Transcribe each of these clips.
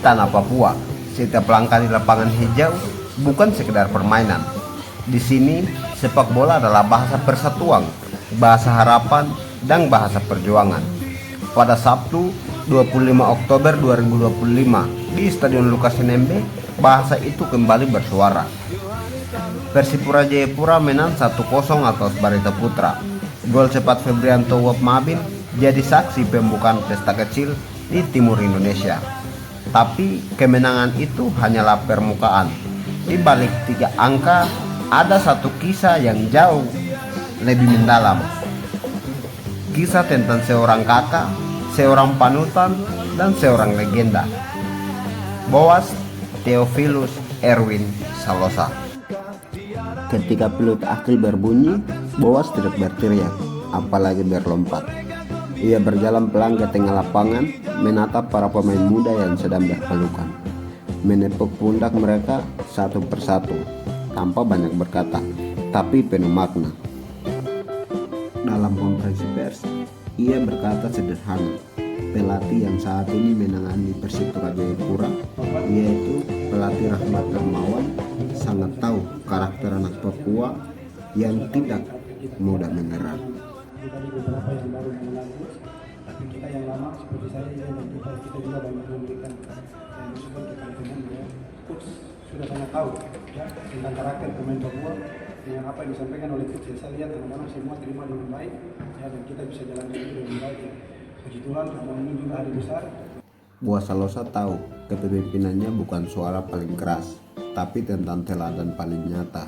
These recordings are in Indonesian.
tanah Papua, setiap langkah di lapangan hijau bukan sekedar permainan. Di sini, sepak bola adalah bahasa persatuan, bahasa harapan, dan bahasa perjuangan. Pada Sabtu, 25 Oktober 2025, di Stadion Lukas NMB, bahasa itu kembali bersuara. Persipura Jayapura menang 1-0 atas Barita Putra. Gol cepat Febrianto Wop Mabin jadi saksi pembukaan pesta kecil di timur Indonesia. Tapi kemenangan itu hanyalah permukaan. Di balik 3 angka ada satu kisah yang jauh lebih mendalam. Kisah tentang seorang kakak, seorang panutan, dan seorang legenda. Boas Theophilus Erwin Salosa. Ketika peluit akhir berbunyi, Boas tidak berteriak, apalagi berlompat. Ia berjalan pelan ke tengah lapangan, menatap para pemain muda yang sedang berpelukan, menepuk pundak mereka satu persatu, tanpa banyak berkata, tapi penuh makna. Dalam konferensi pers, ia berkata sederhana, pelatih yang saat ini menangani Persipura Jayapura, yaitu pelatih Rahmat Darmawan, sangat tahu karakter anak Papua yang tidak mudah menyerah. Tapi kita yang lama seperti saya dan kita juga banyak memberikan masukan kepada pemain ya. Coach sudah sangat tahu ya tentang karakter pemain Papua dengan apa yang disampaikan oleh coach. Saya lihat teman-teman semua terima dengan baik ya, dan kita bisa jalankan itu dengan baik ya. Puji Tuhan karena ini juga hari besar. Boas Salosa tahu kepemimpinannya bukan suara paling keras, tapi tentang teladan paling nyata.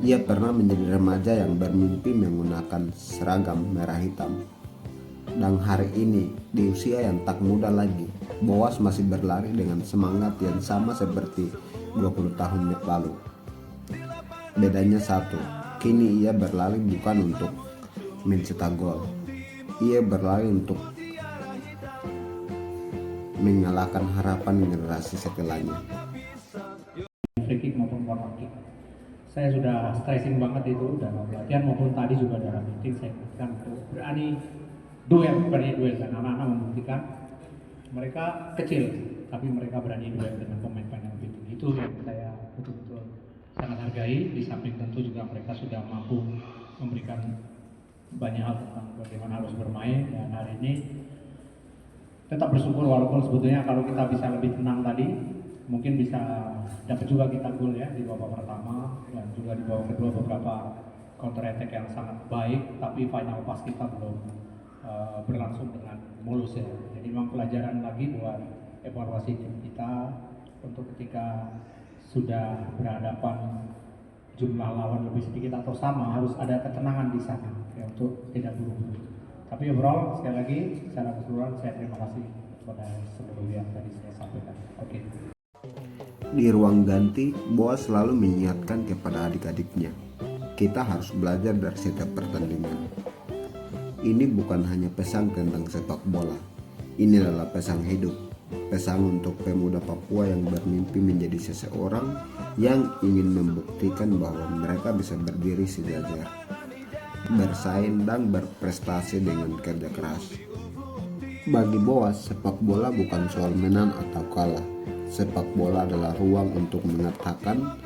Ia pernah menjadi remaja yang bermimpi menggunakan seragam merah hitam. Dan hari ini, di usia yang tak muda lagi, Boas masih berlari dengan semangat yang sama seperti 20 tahun lalu. Bedanya satu, kini ia berlari bukan untuk mencetak gol. Ia berlari untuk mengalahkan harapan generasi setelahnya. Free kick maupun corner kick. Saya sudah stressing banget itu dalam latihan maupun tadi juga dalam meeting saya katakan untuk berani duel dan anak-anak membuktikan mereka kecil tapi mereka berani duel dengan pemain-pemain yang lebih tinggi. Itu yang saya betul-betul sangat hargai. Di samping tentu juga mereka sudah mampu memberikan banyak hal tentang bagaimana harus bermain, dan hari ini tetap bersyukur walaupun sebetulnya kalau kita bisa lebih tenang tadi mungkin bisa dapat juga kita gol ya di babak pertama, dan juga di babak kedua beberapa counter attack yang sangat baik, tapi final pass kita belum berlangsung dengan mulus ya. Jadi memang pelajaran lagi buat evaluasi tim kita untuk ketika sudah berhadapan jumlah lawan lebih sedikit atau sama, harus ada ketenangan di sana ya, untuk tidak buru-buru. Tapi overall sekali lagi secara keseluruhan saya terima kasih kepada seluruh yang tadi saya sampaikan. Oke. Di ruang ganti, Boas selalu mengingatkan kepada adik-adiknya, kita harus belajar dari setiap pertandingan. Ini bukan hanya pesan tentang sepak bola, ini adalah pesan hidup, pesan untuk pemuda Papua yang bermimpi menjadi seseorang yang ingin membuktikan bahwa mereka bisa berdiri sejajar, bersaing dan berprestasi dengan kerja keras. Bagi Boas, sepak bola bukan soal menang atau kalah. Sepak bola adalah ruang untuk mengatakan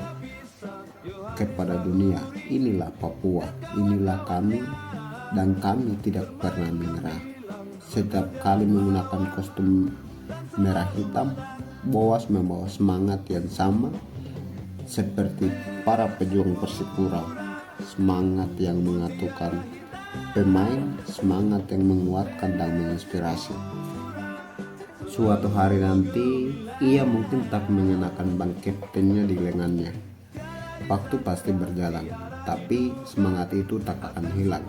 kepada dunia, inilah Papua, inilah kami, dan kami tidak pernah menyerah. Setiap kali menggunakan kostum merah hitam, Boas membawa semangat yang sama seperti para pejuang Persipura, semangat yang menyatukan pemain, semangat yang menguatkan dan menginspirasi. Suatu hari nanti, ia mungkin tak mengenakan ban kaptennya di lengannya. Waktu pasti berjalan, tapi semangat itu tak akan hilang.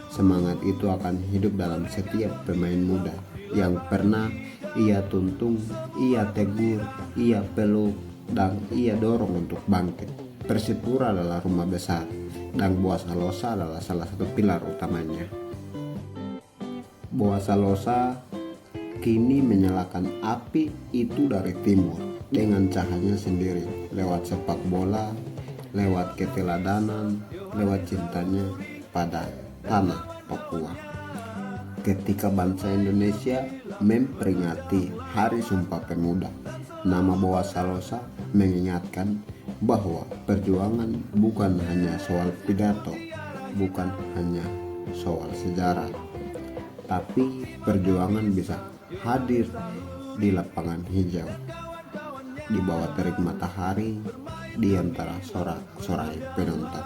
Semangat itu akan hidup dalam setiap pemain muda yang pernah ia tuntun, ia tegur, ia peluk, dan ia dorong untuk bangkit. Persipura adalah rumah besar, dan Boas Salosa adalah salah satu pilar utamanya. Boas Salosa kini menyalakan api itu dari timur dengan cahayanya sendiri, lewat sepak bola, lewat keteladanan, lewat cintanya pada tanah Papua. Ketika bangsa Indonesia memperingati Hari Sumpah Pemuda, nama Boas Salosa mengingatkan bahwa perjuangan bukan hanya soal pidato, bukan hanya soal sejarah, tapi perjuangan bisa hadir di lapangan hijau, di bawah terik matahari, di antara sorak-sorai penonton,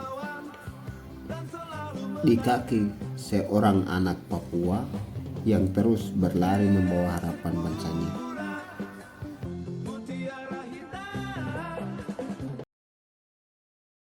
di kaki seorang anak Papua yang terus berlari membawa harapan bangsanya.